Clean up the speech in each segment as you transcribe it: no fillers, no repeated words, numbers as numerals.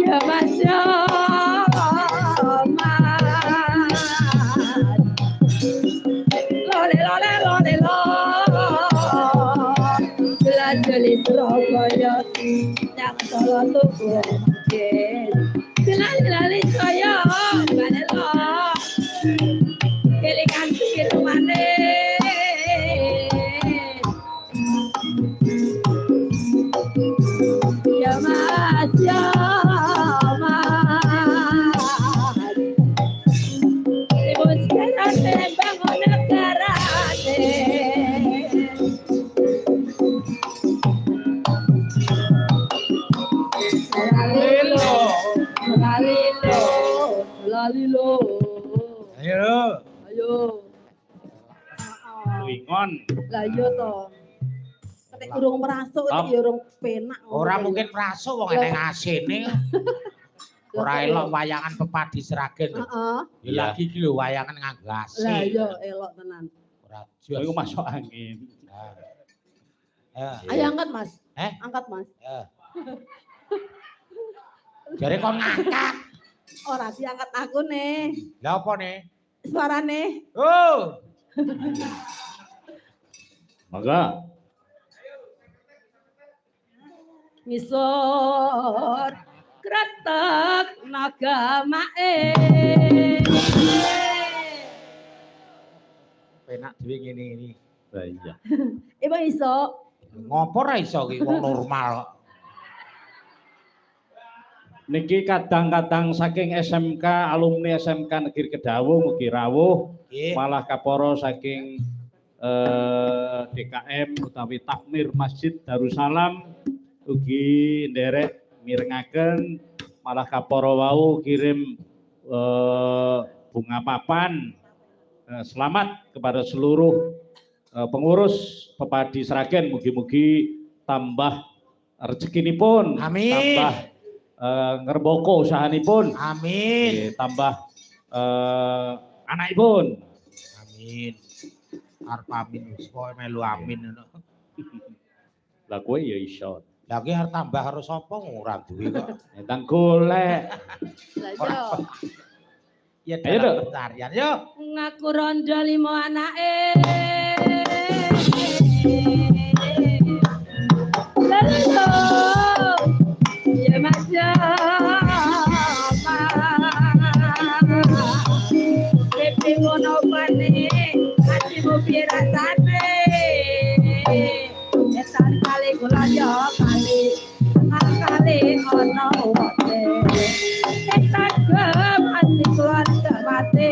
Ya Mas ya Mas. Lole lole lole lo. Jelajali Surabaya yang solo tuku makin. Jelali saya banelo. Kelikan sikit manis. Ya Mas ya Mas. Ibu sekarang bangun negara. Lalilo. Ayo. Ayo. Wingon. Lah iya to. Ketek urung merasuk iki ya urung penak. Ora mungkin merasuk wong eneng asine. Ora elok wayangan pepadi Sragen. Heeh. Ya lagi iki lho wayangan nganggo asin. Lah iya elok tenan. Ora Iku masuk angin. Ayo angkat Mas. Angkat Mas. Jare kon ngangkat. Ora diangkat aku nih. Lah apa nih? Suarane. Oh. Maka Ngisor kretek naga mae. Penak dhewe ngene iki. lah iya. Ibu iso. Ngopo ra iso ki wong normal. Niki kadang-kadang saking SMK, alumni SMK Negeri Kedawung mugi rawuh, malah kaporo saking DKM utawi takmir Masjid Darussalam ugi nderek mirengaken, malah kaporo wau kirim bunga papan selamat kepada seluruh pengurus Pepadi Sragen, mugi-mugi tambah rezekinipun, amin. Tambah ngerboko usahanipun, amin. Tambah anakipun, amin. Arep amin pokoke melu amin ngono. Lah kowe ya iso. Lah ki arep tambah karo sapa ora duwe kok. Entang golek. Lah iya. Ya Ayo, dalam pencarian yo. ngaku rondo 5 anake. Lalu ya Mas ya Mas. Pipi ngono pane, atimu piye rasane? Etan kali kula yo kali, kali ono wote. Etan gem ati kula mati,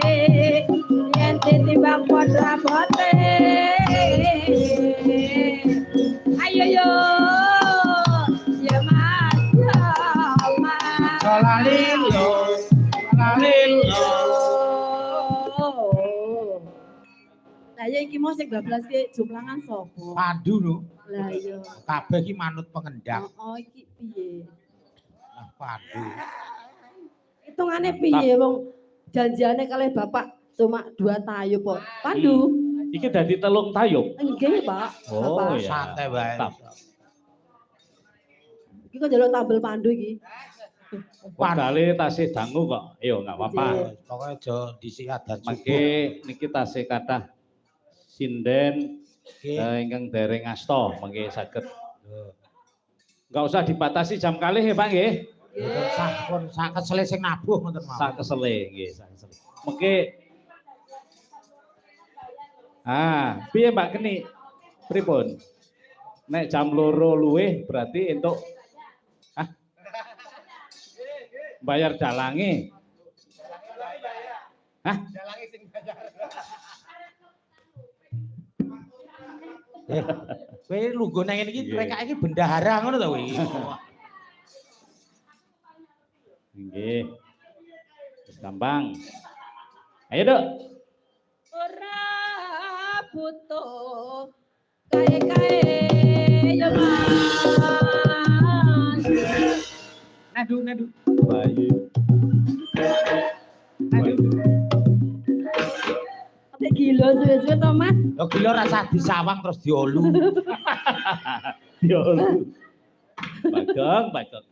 yen ditimbang podra bote. Ayo yo. Lalilo, lalilo. Lah ya iki mau sing bablas ki jumlangan sapa? Pandu lho. Lah iya. Kabeh iki manut pengendang. Oh iki piye? Lah Pandu. Hitungane piye wong janjiane kalih Bapak cuma 2 tayu po. Pandu. Iki dadi 3 tayub. Nggih, Pak. Oh Bapak. ya. Santai wae. Iki kok njaluk tabel Pandu iki. Padahal tasih dangu kok. Yo enggak apa-apa. Pokoke aja dhisik adat Mangke niki tasih kathah sinden ingkang dereng asta mangke saged. Enggak usah dibatasi jam kalih ya, Pak nggih. Nggih. Sampun sak kesele sing nabuh ngoten mawon. Sak kesele nggih, sak kesele. Mangke piye Mbak Keni? Pripun? Nek jam 2 luwih berarti entuk bayar dalange. Hah? Dalange sing bayar. Kowe lungguh nang ngene iki mereka iki bendahara ngono to kowe iki. Nggih. Wis gampang. Ayo, Dok. Ora butuh kae-kae yo Mas. Nadu. Bayu. Ate gila suwe-suwe to Mas. Lho gila rasa disawang terus diolu. Yo. Bagong.